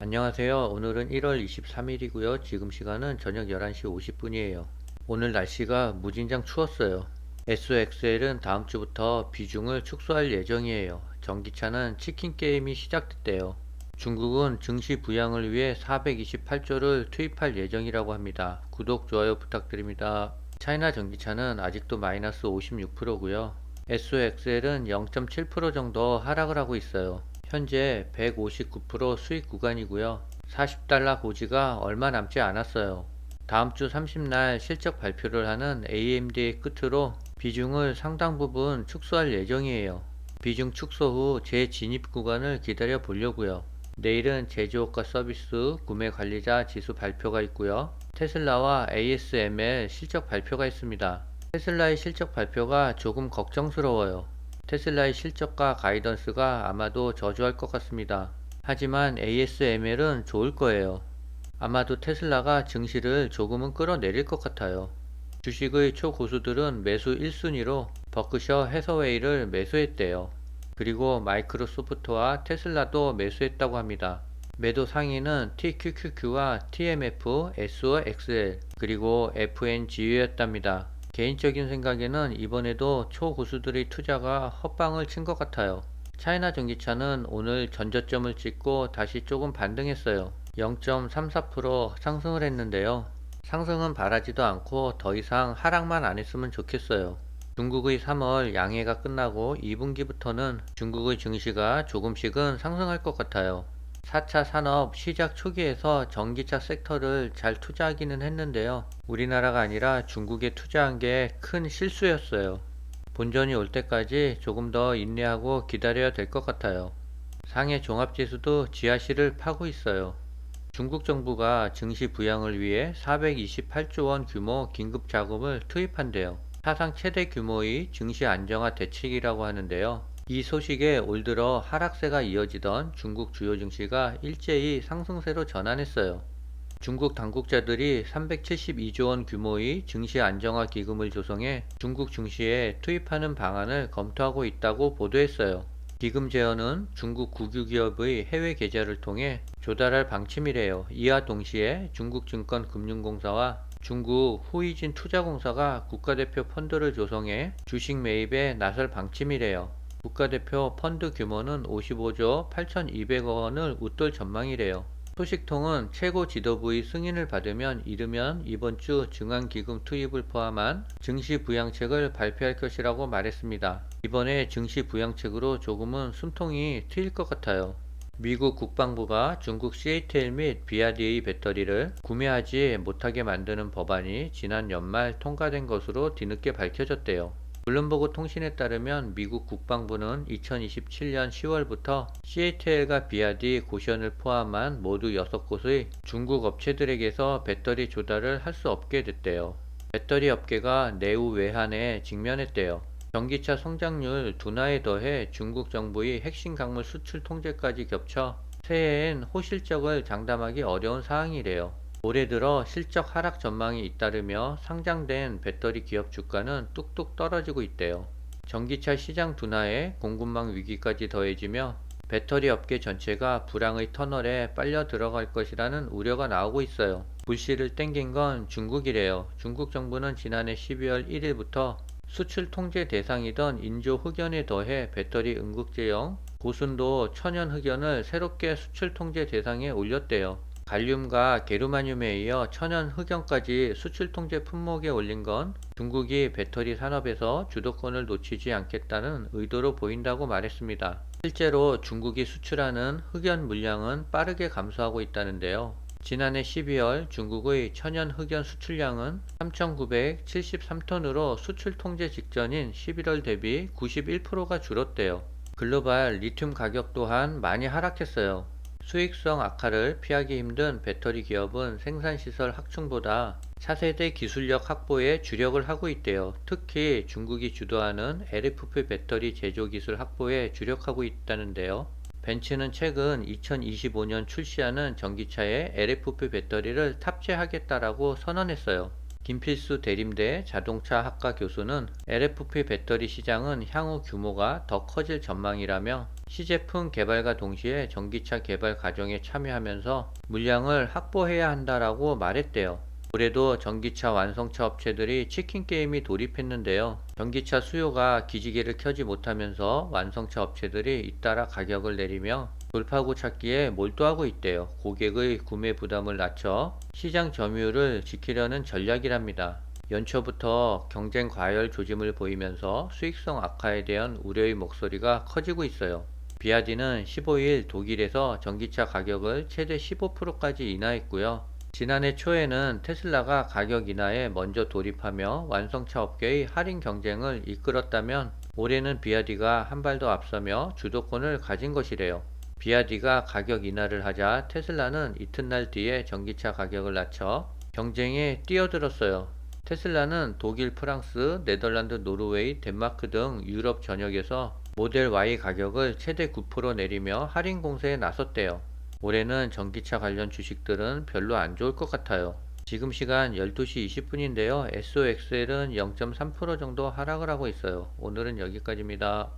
안녕하세요. 오늘은 1월 23일이고요. 지금 시간은 저녁 11시 50분이에요. 오늘 날씨가 무진장 추웠어요. SOXL은 다음 주부터 비중을 축소할 예정이에요. 전기차는 치킨 게임이 시작됐대요. 중국은 증시 부양을 위해 428조를 투입할 예정이라고 합니다. 구독, 좋아요 부탁드립니다. 차이나 전기차는 아직도 마이너스 56%고요. SOXL은 0.7% 정도 하락을 하고 있어요. 현재 159% 수익 구간이고요. 40달러 고지가 얼마 남지 않았어요. 다음 주 30날 실적 발표를 하는 AMD의 끝으로 비중을 상당 부분 축소할 예정이에요. 비중 축소 후 재진입 구간을 기다려 보려고요. 내일은 제조업과 서비스 구매 관리자 지수 발표가 있고요. 테슬라와 ASML 실적 발표가 있습니다. 테슬라의 실적 발표가 조금 걱정스러워요. 테슬라의 실적과 가이던스가 아마도 저조할 것 같습니다. 하지만 ASML은 좋을 거예요. 아마도 테슬라가 증시를 조금은 끌어내릴 것 같아요. 주식의 초고수들은 매수 1순위로 버크셔 해서웨이를 매수했대요. 그리고 마이크로소프트와 테슬라도 매수했다고 합니다. 매도 상위는 TQQQ와 TMF, SOXL, 그리고 FNGU였답니다. 개인적인 생각에는 이번에도 초고수들의 투자가 헛방을 친 것 같아요. 차이나 전기차는 오늘 전저점을 찍고 다시 조금 반등했어요. 0.34% 상승을 했는데요. 상승은 바라지도 않고 더 이상 하락만 안 했으면 좋겠어요. 중국의 3월 양해가 끝나고 2분기부터는 중국의 증시가 조금씩은 상승할 것 같아요. 4차 산업 시작 초기에서 전기차 섹터를 잘 투자하기는 했는데요. 우리나라가 아니라 중국에 투자한 게 큰 실수였어요. 본전이 올 때까지 조금 더 인내하고 기다려야 될 것 같아요. 상해 종합지수도 지하실을 파고 있어요. 중국 정부가 증시 부양을 위해 428조 원 규모 긴급 자금을 투입한대요. 사상 최대 규모의 증시 안정화 대책이라고 하는데요. 이 소식에 올 들어 하락세가 이어지던 중국 주요 증시가 일제히 상승세로 전환했어요. 중국 당국자들이 372조 원 규모의 증시 안정화 기금을 조성해 중국 증시에 투입하는 방안을 검토하고 있다고 보도했어요. 기금 제어는 중국 국유기업의 해외 계좌를 통해 조달할 방침이래요. 이와 동시에 중국증권금융공사와 중국 후이진 투자공사가 국가대표 펀드를 조성해 주식 매입에 나설 방침이래요. 국가대표 펀드 규모는 55조 8,200억 원을 웃돌 전망이래요. 소식통은 최고 지도부의 승인을 받으면 이르면 이번 주 증안기금 투입을 포함한 증시 부양책을 발표할 것이라고 말했습니다. 이번에 증시 부양책으로 조금은 숨통이 트일 것 같아요. 미국 국방부가 중국 CATL 및 비아디의 배터리를 구매하지 못하게 만드는 법안이 지난 연말 통과된 것으로 뒤늦게 밝혀졌대요. 블룸버그 통신에 따르면 미국 국방부는 2027년 10월부터 CATL과 비아디, 고션을 포함한 모두 6곳의 중국 업체들에게서 배터리 조달을 할 수 없게 됐대요. 배터리 업계가 내후 외환에 직면했대요. 전기차 성장률 둔화에 더해 중국 정부의 핵심 광물 수출 통제까지 겹쳐 새해엔 호실적을 장담하기 어려운 상황이래요. 올해 들어 실적 하락 전망이 잇따르며 상장된 배터리 기업 주가는 뚝뚝 떨어지고 있대요. 전기차 시장 둔화에 공급망 위기까지 더해지며 배터리 업계 전체가 불황의 터널에 빨려 들어갈 것이라는 우려가 나오고 있어요. 불씨를 땡긴 건 중국이래요. 중국 정부는 지난해 12월 1일부터 수출 통제 대상이던 인조 흑연에 더해 배터리 응급제형 고순도 천연 흑연을 새롭게 수출 통제 대상에 올렸대요. 갈륨과 게르마늄에 이어 천연 흑연까지 수출 통제 품목에 올린 건 중국이 배터리 산업에서 주도권을 놓치지 않겠다는 의도로 보인다고 말했습니다. 실제로 중국이 수출하는 흑연 물량은 빠르게 감소하고 있다는데요. 지난해 12월 중국의 천연 흑연 수출량은 3,973톤으로 수출 통제 직전인 11월 대비 91%가 줄었대요. 글로벌 리튬 가격 또한 많이 하락했어요. 수익성 악화를 피하기 힘든 배터리 기업은 생산시설 확충보다 차세대 기술력 확보에 주력을 하고 있대요. 특히 중국이 주도하는 LFP 배터리 제조 기술 확보에 주력하고 있다는데요. 벤츠는 최근 2025년 출시하는 전기차에 LFP 배터리를 탑재하겠다라고 선언했어요. 김필수 대림대 자동차 학과 교수는 LFP 배터리 시장은 향후 규모가 더 커질 전망이라며 시제품 개발과 동시에 전기차 개발 과정에 참여하면서 물량을 확보해야 한다라고 말했대요. 올해도 전기차 완성차 업체들이 치킨 게임이 돌입했는데요. 전기차 수요가 기지개를 켜지 못하면서 완성차 업체들이 잇따라 가격을 내리며 돌파구 찾기에 몰두하고 있대요. 고객의 구매 부담을 낮춰 시장 점유율을 지키려는 전략이랍니다. 연초부터 경쟁 과열 조짐을 보이면서 수익성 악화에 대한 우려의 목소리가 커지고 있어요. 비아디는 15일 독일에서 전기차 가격을 최대 15%까지 인하했고요. 지난해 초에는 테슬라가 가격 인하에 먼저 돌입하며 완성차 업계의 할인 경쟁을 이끌었다면 올해는 비아디가 한 발 더 앞서며 주도권을 가진 것이래요. 비아디가 가격 인하를 하자 테슬라는 이튿날 뒤에 전기차 가격을 낮춰 경쟁에 뛰어들었어요. 테슬라는 독일, 프랑스, 네덜란드, 노르웨이, 덴마크 등 유럽 전역에서 모델 Y 가격을 최대 9% 내리며 할인 공세에 나섰대요. 올해는 전기차 관련 주식들은 별로 안 좋을 것 같아요. 지금 시간 12시 20분인데요. SOXL은 0.3% 정도 하락을 하고 있어요. 오늘은 여기까지입니다.